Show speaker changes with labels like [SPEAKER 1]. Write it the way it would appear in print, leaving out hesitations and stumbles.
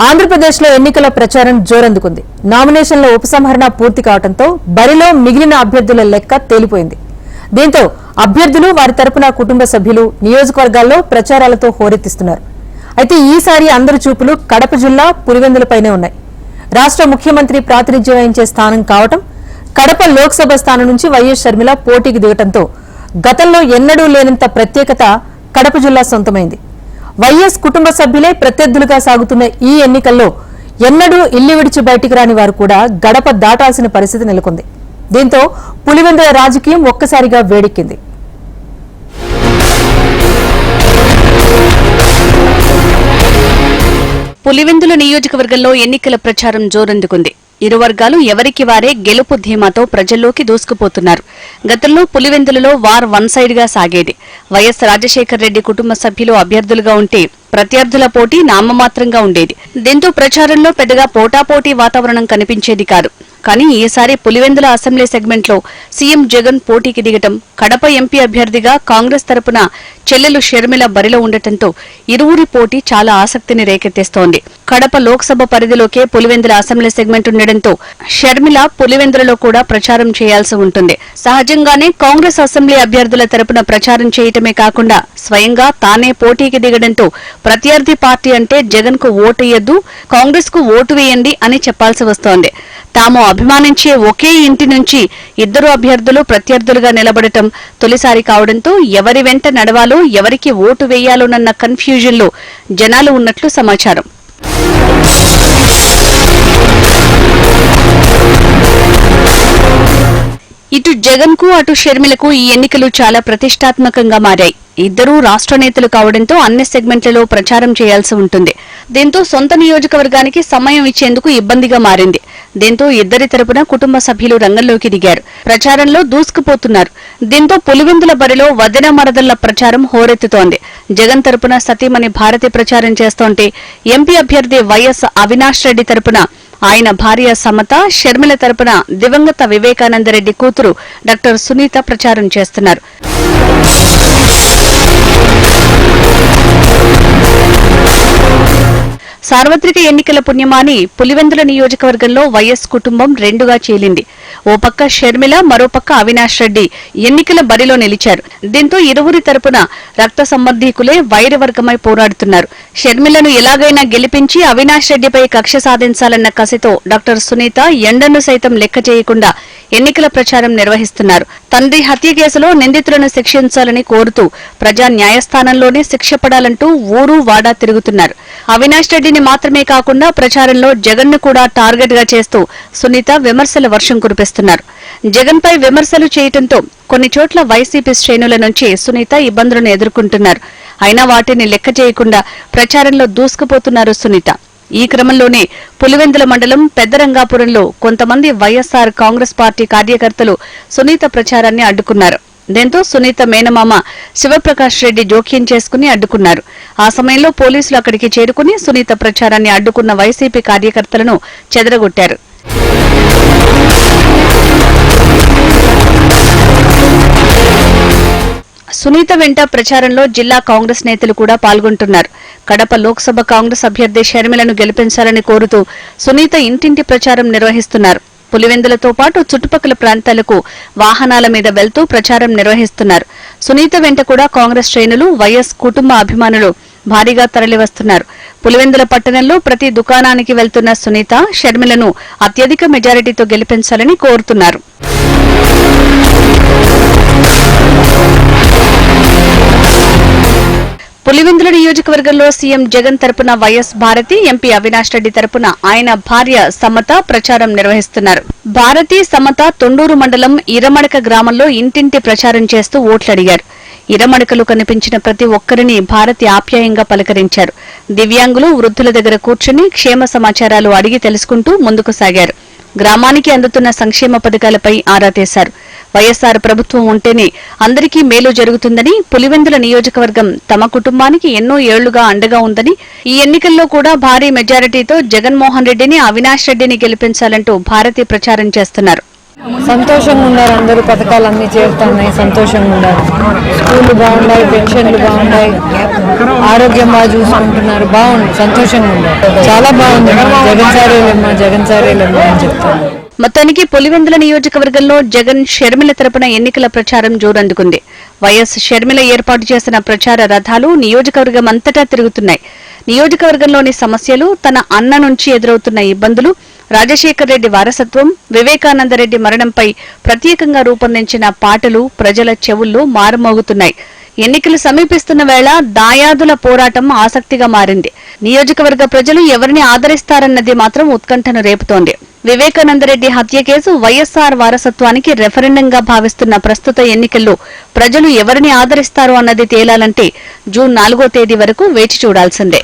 [SPEAKER 1] ఆంధ్రప్రదేశ్లో ఎన్నికల ప్రచారం జోరందుకుంది. నామినేషన్ల ఉపసంహరణ పూర్తి కావడంతో బరిలో మిగిలిన అభ్యర్థుల లెక్క తేలిపోయింది. దీంతో అభ్యర్థులు వారి తరపున కుటుంబ సభ్యులు నియోజకవర్గాల్లో ప్రచారాలతో హోరెత్తిస్తున్నారు. అయితే ఈసారి అందరి చూపులు కడప జిల్లా పులివెందులపైనే ఉన్నాయి. రాష్ట్ర ముఖ్యమంత్రి ప్రాతినిధ్యం వహించే స్థానం కావటం, కడప లోక్సభ స్థానం నుంచి వైఎస్ షర్మిల పోటీకి దిగటంతో గతంలో ఎన్నడూ లేనంత ప్రత్యేకత కడప జిల్లా సొంతమైంది. వైఎస్ కుటుంబ సభ్యులే ప్రత్యర్థులుగా సాగుతున్న ఈ ఎన్నికల్లో ఎన్నడూ ఇల్లు విడిచి బయటికి రాని వారు కూడా గడప దాటాల్సిన పరిస్థితి నెలకొంది. దీంతో పులివెందుల రాజకీయం ఒక్కసారిగా వేడెక్కింది.
[SPEAKER 2] పులివెందుల నియోజకవర్గంలో ఎన్నికల ప్రచారం జోరందుకుంది. ఇరు వర్గాలు ఎవరికి వారే గెలుపు ధీమాతో ప్రజల్లోకి దూసుకుపోతున్నారు. గతంలో పులివెందులలో వార్ వన్ సైడ్ గా సాగేది. వైఎస్ రాజశేఖర్ రెడ్డి కుటుంబ సభ్యులు అభ్యర్థులుగా ఉంటే ప్రత్యర్థుల పోటీ నామమాత్రంగా ఉండేది. దీంతో ప్రచారంలో పెద్దగా పోటాపోటీ వాతావరణం కనిపించేది కాదు. కానీ ఈసారి పులివెందుల అసెంబ్లీ సెగ్మెంట్లో సీఎం జగన్ పోటీకి దిగటం, కడప ఎంపీ అభ్యర్థిగా కాంగ్రెస్ తరపున చెల్లెలు షర్మిల బరిలో ఉండటంతో ఇరువురి పోటీ చాలా ఆసక్తిని రేకెత్తిస్తోంది. కడప లోక్సభ పరిధిలోకే పులివెందుల అసెంబ్లీ సెగ్మెంట్ ఉండడంతో షర్మిల పులివెందులలో కూడా ప్రచారం చేయాల్సి ఉంటుంది. సహజంగానే కాంగ్రెస్ అసెంబ్లీ అభ్యర్థుల తరపున ప్రచారం చేయటమే కాకుండా స్వయంగా తానే పోటీకి దిగడంతో ప్రత్యర్థి పార్టీ అంటే జగన్ కు ఓటేయొద్దు, కాంగ్రెస్ కు ఓటు వేయండి అని చెప్పాల్సి వస్తోంది. తాము అభిమానించే ఒకే ఇంటి నుంచి ఇద్దరు అభ్యర్థులు ప్రత్యర్థులుగా నిలబడటం తొలిసారి కావడంతో ఎవరి వెంట నడవాలో, ఎవరికి ఓటు వేయాలోనన్న కన్ఫ్యూజన్లో జనాలు ఉన్నట్లు సమాచారం. ఇటు జగన్ కు అటు షర్మిలకు ఈ ఎన్నికలు చాలా ప్రతిష్టాత్మకంగా మారాయి. ఇద్దరూ రాష్ట్ర నేతలు కావడంతో అన్ని సెగ్మెంట్లలో ప్రచారం చేయాల్సి ఉంటుంది. దీంతో సొంత నియోజకవర్గానికి సమయం ఇచ్చేందుకు ఇబ్బందిగా మారింది. దీంతో ఇద్దరి తరపున కుటుంబ సభ్యులు రంగంలోకి దిగారు. ప్రచారంలో దూసుకుపోతున్నారు. దీంతో పులివెందుల బరిలో వదిన మరదళ్ల ప్రచారం హోరెత్తుతోంది. జగన్ తరపున సతీమణి భారతి ప్రచారం చేస్తోంటే ఎంపీ అభ్యర్థి వైఎస్ అవినాష్ రెడ్డి తరపున ఆయన భార్య సమత, షర్మిల తరపున దివంగత వివేకానందరెడ్డి కూతురు డాక్టర్ సునీత ప్రచారం చేస్తున్నారు. సార్వత్రిక ఎన్నికల పుణ్యమాని పులివెందుల నియోజకవర్గంలో వైఎస్ కుటుంబం రెండుగా చీలింది. ఓ పక్క షర్మిల, మరోపక్క అవినాష్ రెడ్డి ఎన్నికల బరిలో నిలిచారు. దీంతో ఇరువురి తరపున రక్త సంబంధీకులే వైరవర్గమై పోరాడుతున్నారు. షర్మిలను ఎలాగైనా గెలిపించి అవినాష్ రెడ్డిపై కక్ష సాధించాలన్న కసితో డాక్టర్ సునీత ఎండను సైతం లెక్క చేయకుండా ఎన్నికల ప్రచారం నిర్వహిస్తున్నారు. తండ్రి హత్య కేసులో నిందితులను శిక్షించాలని కోరుతూ ప్రజా న్యాయస్థానంలోనే శిక్ష పడాలంటూ ఊరు వాడా తిరుగుతున్నారు. అవినాష్ రెడ్డిని మాత్రమే కాకుండా ప్రచారంలో జగన్ ను కూడా టార్గెట్ గా చేస్తూ సునీత విమర్శల వర్షం కురిపిస్తున్నారు. జగన్ పై విమర్శలు చేయడంతో కొన్ని చోట్ల వైసీపీ శ్రేణుల నుంచి సునీత ఇబ్బందులను ఎదుర్కొంటున్నారు. అయినా వాటిని లెక్క చేయకుండా ప్రచారంలో దూసుకుపోతున్నారు సునీత. ఈ క్రమంలోనే పులివెందుల మండలం పెద్దరంగాపురంలో కొంతమంది వైఎస్సార్ కాంగ్రెస్ పార్టీ కార్యకర్తలు సునీత ప్రచారాన్ని అడ్డుకున్నారు. దీంతో సునీత మేనమామ శివప్రకాష్ రెడ్డి జోక్యం చేసుకుని అడ్డుకున్నారు. ఆ సమయంలో పోలీసులు అక్కడికి చేరుకుని సునీత ప్రచారాన్ని అడ్డుకున్న వైసీపీ కార్యకర్తలను చెదరగొట్టారు. సునీత వెంట ప్రచారంలో జిల్లా కాంగ్రెస్ నేతలు కూడా పాల్గొంటున్నారు. కడప లోక్సభ కాంగ్రెస్ అభ్యర్థి షర్మిలను గెలిపించాలని కోరుతూ సునీత ఇంటింటి ప్రచారం నిర్వహిస్తున్నారు. పులివెందులతో పాటు చుట్టుపక్కల ప్రాంతాలకు వాహనాల మీద వెళ్తూ ప్రచారం నిర్వహిస్తున్నారు. సునీత వెంట కూడా కాంగ్రెస్ శ్రేణులు, వైఎస్ కుటుంబ అభిమానులు భారీగా తరలివస్తున్నారు. పులివెందుల పట్టణంలో ప్రతి దుకాణానికి వెళ్తున్న సునీత షర్మిలను అత్యధిక మెజారిటీతో గెలిపించాలని కోరుతున్నారు. పులివెందుల నియోజకవర్గంలో సీఎం జగన్ తరపున వైఎస్ భారతి, ఎంపీ అవినాష్ రెడ్డి తరపున ఆయన భార్య సమత ప్రచారం నిర్వహిస్తున్నారు. భారతి, సమత తొండూరు మండలం ఇరమడక గ్రామంలో ఇంటింటి ప్రచారం చేస్తూ ఓట్లడిగారు. ఇరమడకలు కనిపించిన ప్రతి ఒక్కరిని భారతి ఆప్యాయంగా పలకరించారు. దివ్యాంగులు, వృద్ధుల దగ్గర కూర్చుని క్షేమ సమాచారాలు అడిగి తెలుసుకుంటూ ముందుకు సాగారు. గ్రామానికి అందుతున్న సంక్షేమ పథకాలపై ఆరా తీశారు. వైఎస్సార్ ప్రభుత్వం ఉంటేనే అందరికీ మేలు జరుగుతుందని, పులివెందుల నియోజకవర్గం తమ కుటుంబానికి ఎన్నో ఏళ్లుగా అండగా ఉందని, ఈ ఎన్నికల్లో కూడా భారీ మెజారిటీతో జగన్మోహన్ రెడ్డిని, అవినాష్ రెడ్డిని గెలిపించాలంటూ భారతి ప్రచారం చేస్తున్నారు.
[SPEAKER 3] సంతోషంగా ఉన్నారు, అందరూ పథకాలు అన్ని చేరుతున్నాయి, సంతోషంగా ఉన్నారు. స్కూళ్ళు బాగున్నాయి, పెన్షన్లు బాగున్నాయి, ఆరోగ్యం బాగా చూసుకుంటున్నారు, బాగుంది, సంతోషంగా ఉన్నారు. చాలా బాగుంది. జగన్ సారేలేమ్మా అని చెప్తాను.
[SPEAKER 2] మొత్తానికి పులివెందుల నియోజకవర్గంలో జగన్ షర్మిల తరపున ఎన్నికల ప్రచారం జోరందుకుంది. వైఎస్ షర్మిల ఏర్పాటు చేసిన ప్రచార రథాలు నియోజకవర్గం అంతటా తిరుగుతున్నాయి. నియోజకవర్గంలోని సమస్యలు, తన అన్న నుంచి ఎదురవుతున్న ఇబ్బందులు, రాజశేఖర్ రెడ్డి వారసత్వం, వివేకానందరెడ్డి మరణంపై ప్రత్యేకంగా రూపొందించిన పాటలు ప్రజల చెవుల్లో మారుమోగుతున్నాయి. ఎన్నికలు సమీపిస్తున్న వేళ దాయాదుల పోరాటం ఆసక్తిగా మారింది. నియోజకవర్గ ప్రజలు ఎవరిని ఆదరిస్తారన్నది మాత్రం ఉత్కంఠను రేపుతోంది. వివేకానందరెడ్డి హత్య కేసు వైఎస్ఆర్ వారసత్వానికి రెఫరెండంగా భావిస్తున్న ప్రస్తుత ఎన్నికల్లో ప్రజలు ఎవరిని ఆదరిస్తారు అన్నది తేలాలంటే జూన్ 4వ తేదీ వరకు వేచి చూడాల్సిందే.